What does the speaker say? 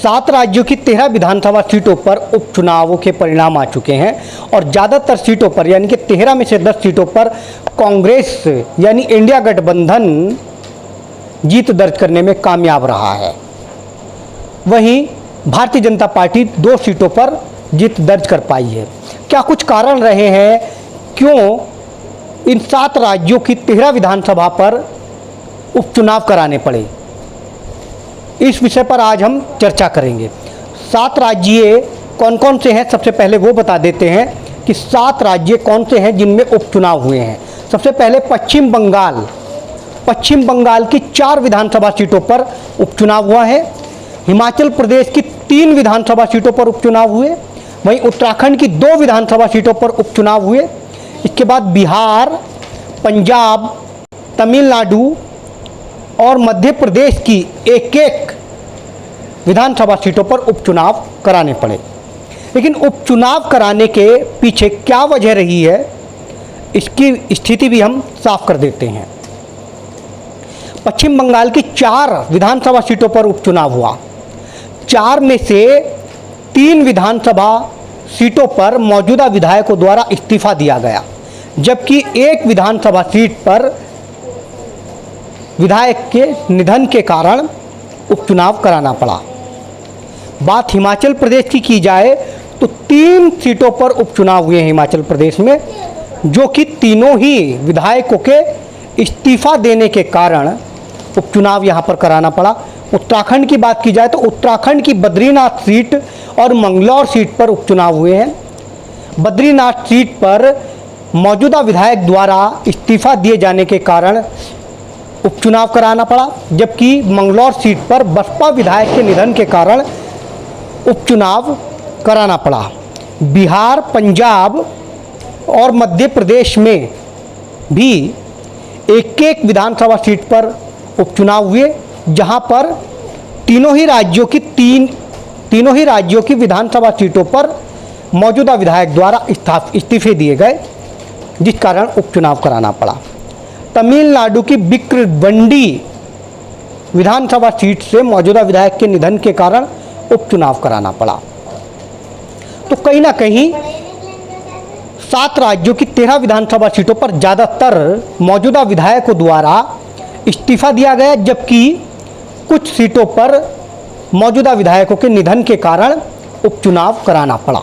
7 राज्यों की 13 विधानसभा सीटों पर उपचुनावों के परिणाम आ चुके हैं और ज़्यादातर सीटों पर यानी कि 13 में से 10 सीटों पर कांग्रेस यानी इंडिया गठबंधन जीत दर्ज करने में कामयाब रहा है। वहीं भारतीय जनता पार्टी 2 सीटों पर जीत दर्ज कर पाई है। क्या कुछ कारण रहे हैं क्यों इन 7 राज्यों की 13 विधानसभा पर उपचुनाव कराने पड़े, इस विषय पर आज हम चर्चा करेंगे। 7 राज्य कौन कौन से हैं, सबसे पहले वो बता देते हैं कि 7 राज्य कौन से हैं जिनमें उपचुनाव हुए हैं। सबसे पहले पश्चिम बंगाल की 4 विधानसभा सीटों पर उपचुनाव हुआ है। हिमाचल प्रदेश की 3 विधानसभा सीटों पर उपचुनाव हुए। वहीं उत्तराखंड की 2 विधानसभा सीटों पर उपचुनाव हुए। इसके बाद बिहार, पंजाब, तमिलनाडु और मध्य प्रदेश की एक विधानसभा सीटों पर उपचुनाव कराने पड़े। लेकिन उपचुनाव कराने के पीछे क्या वजह रही है, इसकी स्थिति भी हम साफ कर देते हैं। पश्चिम बंगाल की 4 विधानसभा सीटों पर उपचुनाव हुआ। 4 में से 3 विधानसभा सीटों पर मौजूदा विधायकों द्वारा इस्तीफा दिया गया, जबकि 1 विधानसभा सीट पर विधायक के निधन के कारण उपचुनाव कराना पड़ा। बात हिमाचल प्रदेश की जाए तो 3 सीटों पर उपचुनाव हुए हैं हिमाचल प्रदेश में, जो कि तीनों ही विधायकों के इस्तीफा देने के कारण उपचुनाव यहां पर कराना पड़ा। उत्तराखंड की बात की जाए तो उत्तराखंड की बद्रीनाथ सीट और मंगलौर सीट पर उपचुनाव हुए हैं। बद्रीनाथ सीट पर मौजूदा विधायक द्वारा इस्तीफा दिए जाने के कारण उपचुनाव कराना पड़ा, जबकि मंगलौर सीट पर बसपा विधायक के निधन के कारण उपचुनाव कराना पड़ा। बिहार, पंजाब और मध्य प्रदेश में भी एक विधानसभा सीट पर उपचुनाव हुए, जहां पर तीनों ही राज्यों की विधानसभा सीटों पर मौजूदा विधायक द्वारा इस्तीफे दिए गए, जिस कारण उपचुनाव कराना पड़ा। तमिलनाडु की विक्रवांडी विधानसभा सीट से मौजूदा विधायक के निधन के कारण उपचुनाव कराना पड़ा। तो कहीं ना कहीं 7 राज्यों की 13 विधानसभा सीटों पर ज़्यादातर मौजूदा विधायकों द्वारा इस्तीफा दिया गया, जबकि कुछ सीटों पर मौजूदा विधायकों के निधन के कारण उपचुनाव कराना पड़ा।